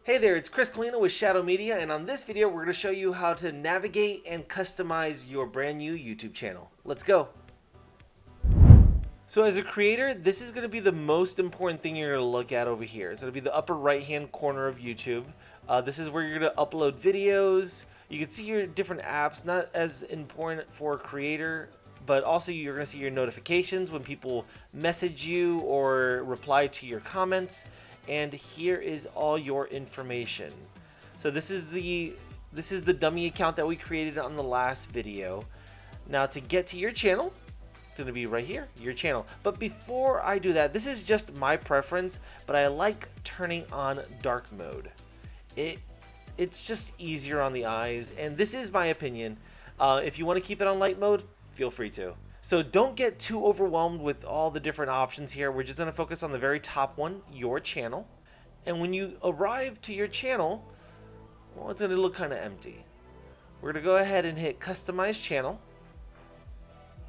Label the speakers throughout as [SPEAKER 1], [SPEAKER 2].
[SPEAKER 1] Hey there, it's Chris Colino with Shadow Media, and on this video we're going to show you how to navigate and customize your brand new YouTube channel. Let's go! So as a creator, this is going to be the most important thing you're going to look at over here. It's going to be the upper right hand corner of YouTube. This is where you're going to upload videos. You can see your different apps, not as important for a creator, but also you're going to see your notifications when people message you or reply to your comments. And here is all your information. So this is the dummy account that we created on the last video. Now to get to your channel, it's going to be right here, your channel. But before I do that, this is just my preference, but I like turning on dark mode. It's just easier on the eyes, and this is my opinion. If you want to keep it on light mode, feel free to. So don't get too overwhelmed with all the different options here. We're just going to focus on the very top one, your channel. And when you arrive to your channel, well, it's going to look kind of empty. We're going to go ahead and hit Customize Channel.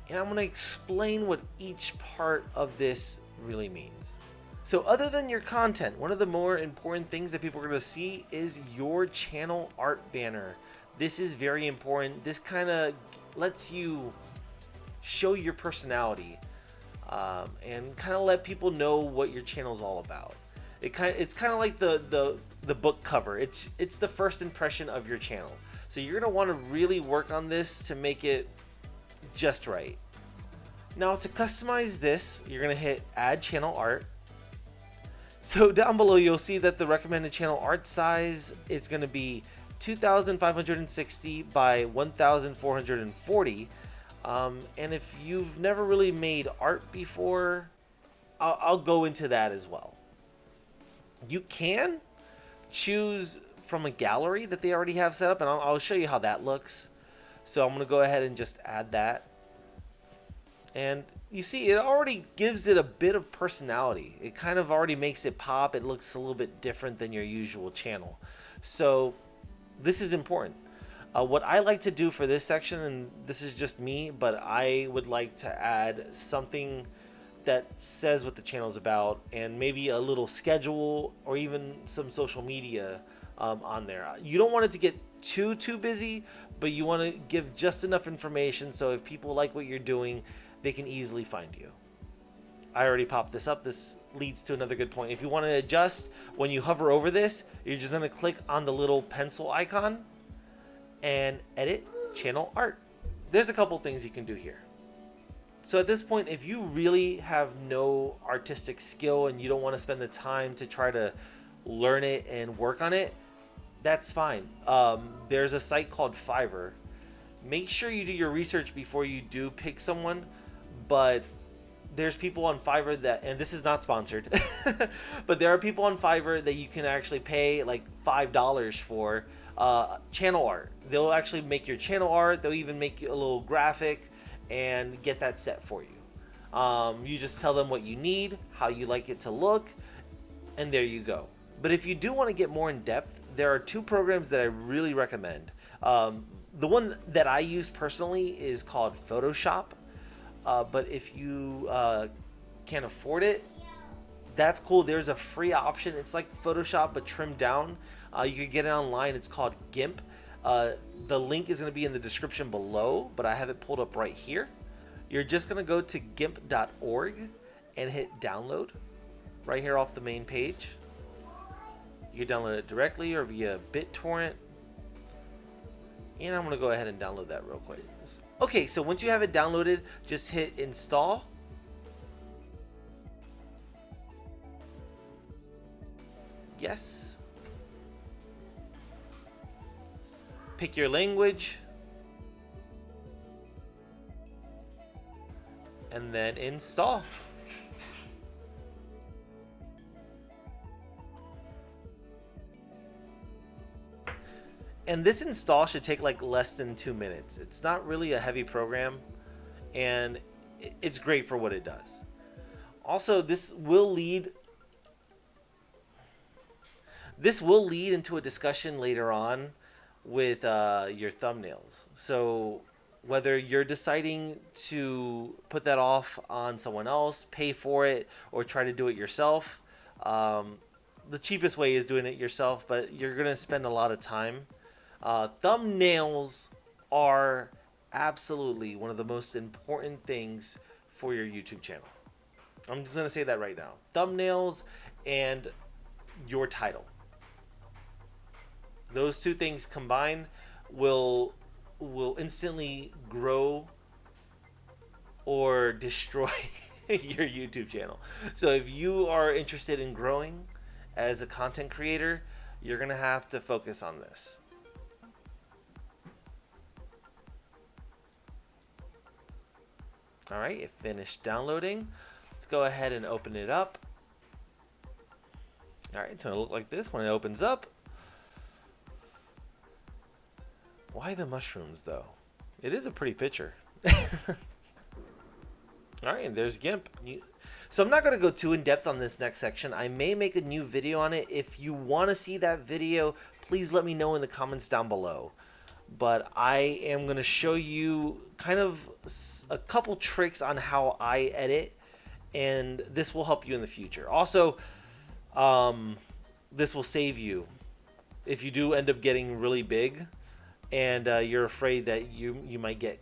[SPEAKER 1] And I'm going to explain what each part of this really means. So other than your content, one of the more important things that people are going to see is your channel art banner. This is very important. This kind of lets you show your personality and kind of let people know what your channel is all about. It's kind of like the book cover. It's the first impression of your channel. So you're going to want to really work on this to make it just right. Now to customize this, you're going to hit Add Channel Art. So down below you'll see that the recommended channel art size is going to be 2560 by 1440. And if you've never really made art before, I'll go into that as well. You can choose from a gallery that they already have set up, and I'll show you how that looks. So I'm going to go ahead and just add that. And you see, it already gives it a bit of personality. It kind of already makes it pop. It looks a little bit different than your usual channel. So this is important. What I like to do for this section, and this is just me, but I would like to add something that says what the channel is about, and maybe a little schedule or even some social media on there. You don't want it to get too busy, but you want to give just enough information so if people like what you're doing, they can easily find you. I already popped this up. This leads to another good point. If you want to adjust, when you hover over this, you're just going to click on the little pencil icon and edit channel art. There's a couple things you can do here. So at this point, if you really have no artistic skill and you don't want to spend the time to try to learn it and work on it, that's fine. There's a site called Fiverr. Make sure you do your research before you do pick someone, but there's people on Fiverr that, and this is not sponsored, but there are people on Fiverr that you can actually pay like $5 for channel art. They'll actually make your channel art. They'll even make you a little graphic and get that set for you. You just tell them what you need, how you like it to look, and there you go. But if you do want to get more in depth, there are two programs that I really recommend. The one that I use personally is called Photoshop. But if you can't afford it, that's cool. There's a free option. It's like Photoshop but trimmed down. You can get it online. It's called GIMP. The link is going to be in the description below, but I have it pulled up right here. You're just going to go to gimp.org and hit download right here off the main page. You can download it directly or via BitTorrent. And I'm going to go ahead and download that real quick. Okay, so once you have it downloaded, just hit install. Yes. Pick your language. And then install. And this install should take like less than 2 minutes. It's not really a heavy program, and it's great for what it does. Also, this will lead into a discussion later on with your thumbnails. So whether you're deciding to put that off on someone else, pay for it, or try to do it yourself, the cheapest way is doing it yourself, but you're gonna spend a lot of time. Thumbnails are absolutely one of the most important things for your YouTube channel. I'm just gonna say that right now. Thumbnails and your title. Those two things combined will instantly grow or destroy your YouTube channel. So if you are interested in growing as a content creator, you're gonna have to focus on this. All right, it finished downloading. Let's go ahead and open it up. All right, it's gonna look like this when it opens up. Why the mushrooms though? It is a pretty picture. All right, and there's GIMP. So I'm not going to go too in depth on this next section. I may make a new video on it. If you want to see that video, please let me know in the comments down below. But I am going to show you kind of a couple tricks on how I edit, and this will help you in the future. Also, this will save you if you do end up getting really big and you're afraid that you might get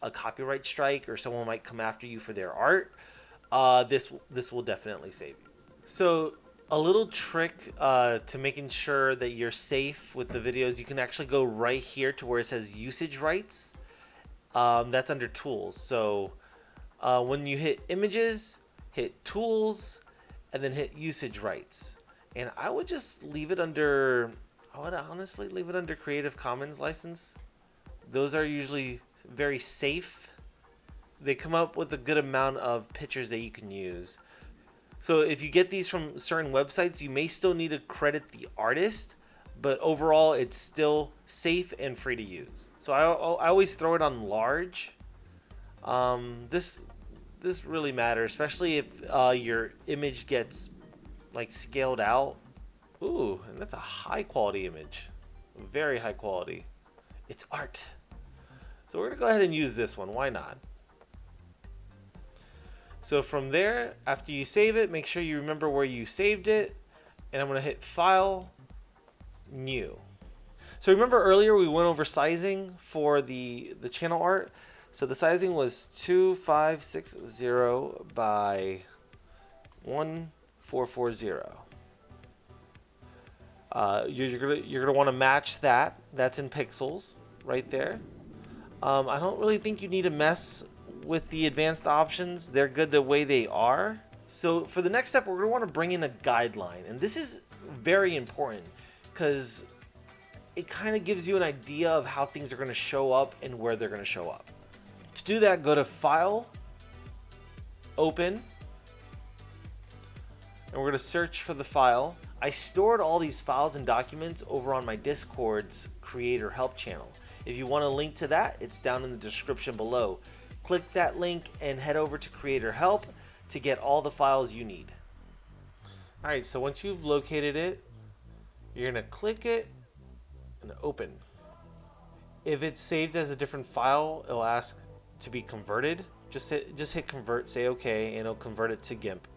[SPEAKER 1] a copyright strike or someone might come after you for their art. This will definitely save you. So a little trick to making sure that you're safe with the videos, you can actually go right here to where it says usage rights. That's under tools. So when you hit images, hit tools, and then hit usage rights. And I would just leave it under, I would honestly leave it under Creative Commons license. Those are usually very safe. They come up with a good amount of pictures that you can use. So if you get these from certain websites, you may still need to credit the artist, but overall it's still safe and free to use. So I always throw it on large. This really matters, especially if your image gets like scaled out. Ooh, and that's a high quality image, very high quality. It's art. So we're gonna go ahead and use this one. Why not? So from there, after you save it, make sure you remember where you saved it. And I'm gonna hit File, New. So remember earlier we went over sizing for the channel art. So the sizing was 2560 by 1440. You're gonna want to match that. That's in pixels right there. I don't really think you need to mess with the advanced options. They're good the way they are. So for the next step, we're going to want to bring in a guideline. And this is very important because it kind of gives you an idea of how things are going to show up and where they're going to show up. To do that, go to File, Open, and we're going to search for the file. I stored all these files and documents over on my Discord's Creator Help channel. If you want a link to that, it's down in the description below. Click that link and head over to Creator Help to get all the files you need. All right, so once you've located it, you're gonna click it and open. If it's saved as a different file, it'll ask to be converted. Just hit convert, say okay, and it'll convert it to GIMP.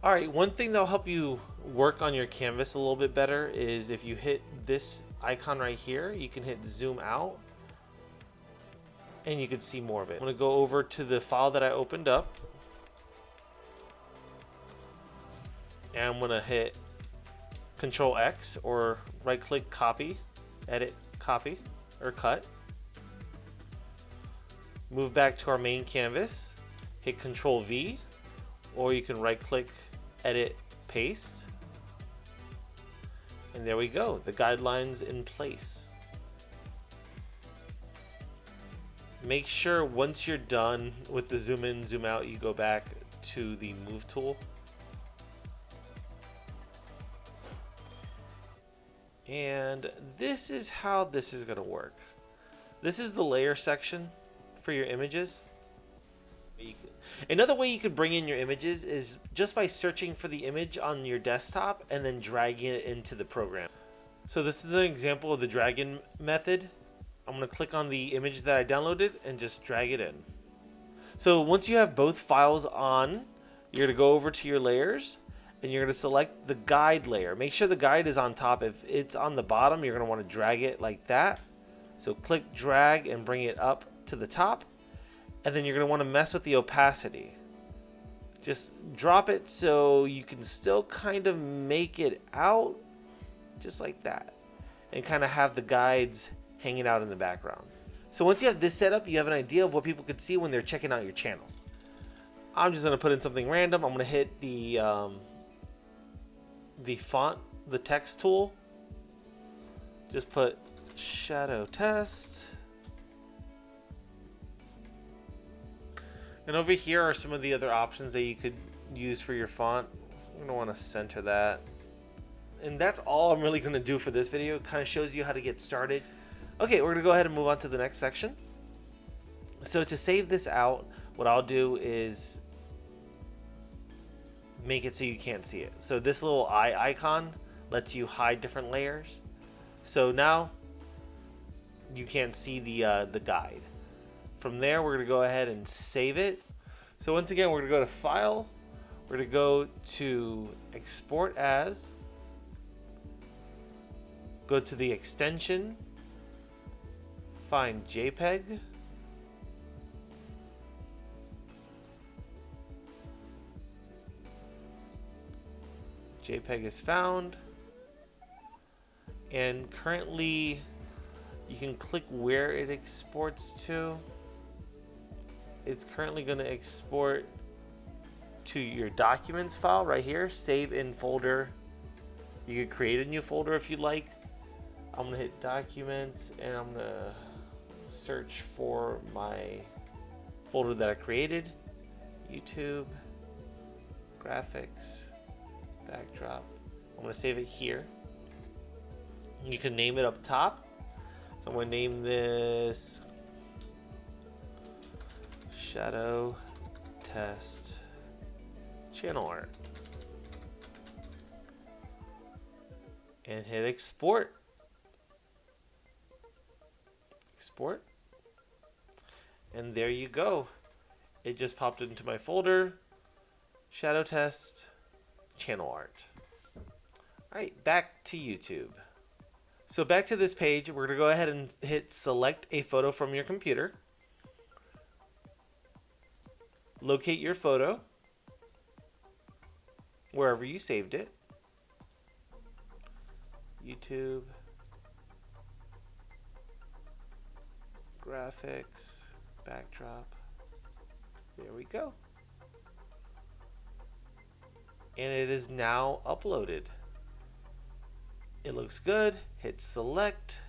[SPEAKER 1] All right, one thing that'll help you work on your canvas a little bit better is if you hit this icon right here, you can hit zoom out and you can see more of it. I'm gonna go over to the file that I opened up and I'm gonna hit Control X or right click copy, edit, copy, or cut. Move back to our main canvas, hit Control V, or you can right click, edit, paste. And there we go, the guidelines in place. Make sure once you're done with the zoom in, zoom out, you go back to the move tool. And this is how this is gonna work. This is the layer section for your images. Another way you could bring in your images is just by searching for the image on your desktop and then dragging it into the program. So this is an example of the drag-in method. I'm going to click on the image that I downloaded and just drag it in. So once you have both files on, you're going to go over to your layers and you're going to select the guide layer. Make sure the guide is on top. If it's on the bottom, you're going to want to drag it like that. So click drag and bring it up to the top, and then you're going to want to mess with the opacity. Just drop it so you can still kind of make it out, just like that, and kind of have the guides hanging out in the background. So once you have this set up, you have an idea of what people could see when they're checking out your channel. I'm just going to put in something random. I'm going to hit the font, the text tool. Just put shadow test. And over here are some of the other options that you could use for your font. You're going to want to center that. And that's all I'm really going to do for this video. It kind of shows you how to get started. Okay, we're going to go ahead and move on to the next section. So to save this out, what I'll do is make it so you can't see it. So this little eye icon lets you hide different layers. So now you can't see the guide. From there, we're going to go ahead and save it. So once again, we're going to go to File. We're going to go to Export As. Go to the extension. Find JPEG. JPEG is found. And currently, you can click where it exports to. It's currently going to export to your documents file right here. Save in folder. You could create a new folder if you'd like. I'm going to hit documents and I'm going to search for my folder that I created. YouTube, graphics, backdrop. I'm going to save it here. You can name it up top. So I'm going to name this Shadow Test Channel Art. And hit export. Export. And there you go. It just popped into my folder. Shadow Test Channel Art. Alright, back to YouTube. So back to this page, we're going to go ahead and hit select a photo from your computer. Locate your photo wherever you saved it. YouTube, graphics, backdrop. There we go. And it is now uploaded. It looks good. Hit select.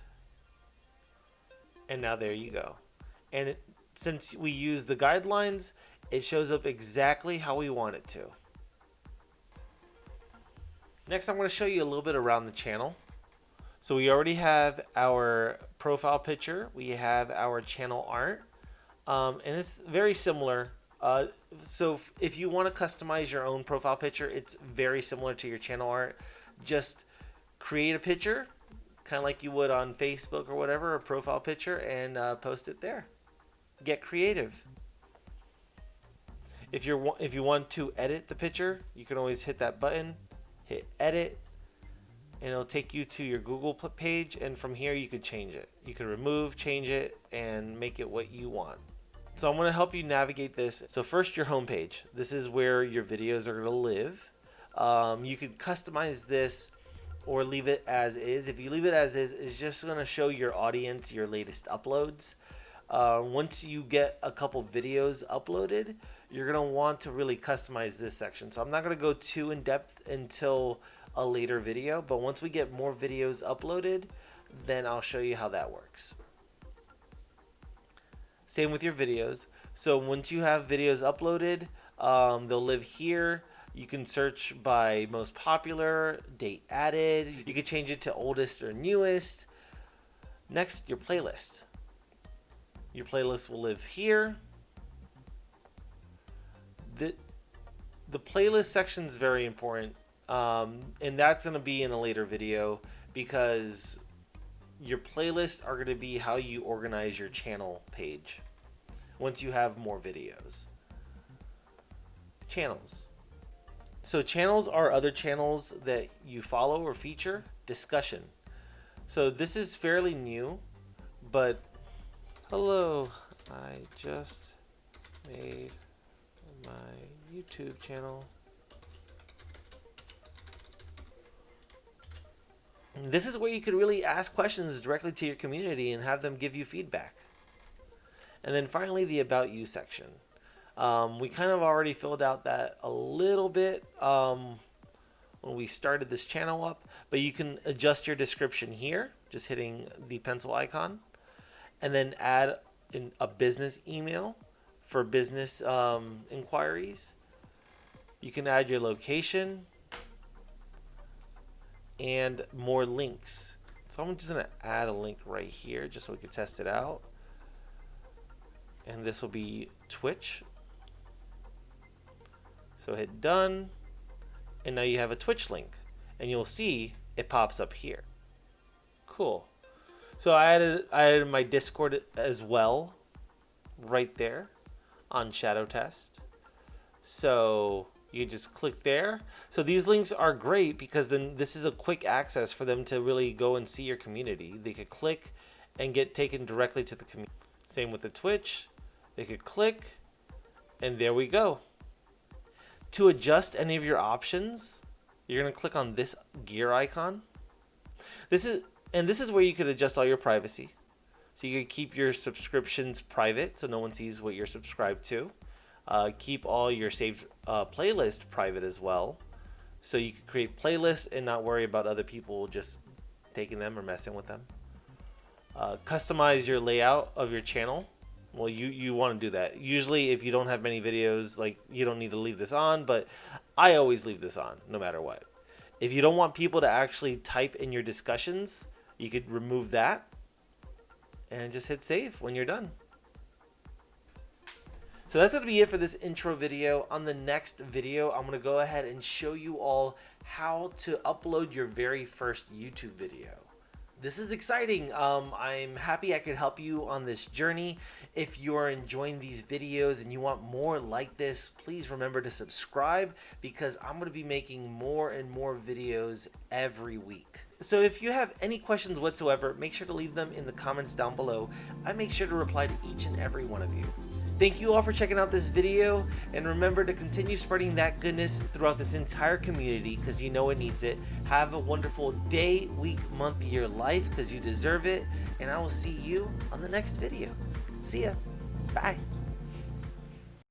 [SPEAKER 1] And now there you go. And since we use the guidelines, it shows up exactly how we want it to. Next, I'm going to show you a little bit around the channel. So we already have our profile picture. We have our channel art. And it's very similar. So if you want to customize your own profile picture, it's very similar to your channel art. Just create a picture, kind of like you would on Facebook or whatever, a profile picture, and post it there. Get creative. If you want to edit the picture, you can always hit that button, hit edit, and it'll take you to your Google page, and from here you could change it. You can remove, change it, and make it what you want. So I'm going to help you navigate this. So first, your home page. This is where your videos are going to live. You could customize this or leave it as is. If you leave it as is, it's just going to show your audience your latest uploads. Once you get a couple videos uploaded, you're going to want to really customize this section. So I'm not going to go too in depth until a later video, but once we get more videos uploaded, then I'll show you how that works. Same with your videos. So once you have videos uploaded, they'll live here. You can search by most popular, date added. You can change it to oldest or newest. Next, your playlist. Your playlist will live here. The playlist section is very important, and that's going to be in a later video, because your playlists are going to be how you organize your channel page once you have more videos. Channels. So channels are other channels that you follow or feature. Discussion. So this is fairly new, but hello, I just made my YouTube channel. And this is where you could really ask questions directly to your community and have them give you feedback. And then finally, the About You section. We kind of already filled out that a little bit when we started this channel up, but you can adjust your description here, just hitting the pencil icon, and then add in a business email for business inquiries. You can add your location and more links. So I'm just going to add a link right here just so we can test it out. And this will be Twitch. So hit done, and now you have a Twitch link, and you'll see it pops up here. Cool. So I added my Discord as well, right there on Shadow Test. So you just click there. So these links are great because then this is a quick access for them to really go and see your community. They could click and get taken directly to the community. Same with the Twitch. They could click, and there we go. To adjust any of your options, you're going to click on this gear icon. This is where you could adjust all your privacy. So you could keep your subscriptions private so no one sees what you're subscribed to. Keep all your saved playlist private as well. So you can create playlists and not worry about other people just taking them or messing with them. Customize your layout of your channel. Well, you want to do that. Usually if you don't have many videos, like, you don't need to leave this on, but I always leave this on no matter what. If you don't want people to actually type in your discussions, you could remove that and just hit save when you're done. So that's going to be it for this intro video. On the next video, I'm going to go ahead and show you all how to upload your very first YouTube video. This is exciting. I'm happy I could help you on this journey. If you are enjoying these videos and you want more like this, please remember to subscribe because I'm going to be making more and more videos every week. So if you have any questions whatsoever, make sure to leave them in the comments down below. I make sure to reply to each and every one of you. Thank you all for checking out this video, and remember to continue spreading that goodness throughout this entire community because you know it needs it. Have a wonderful day, week, month, year, life because you deserve it, and I will see you on the next video. See ya. Bye.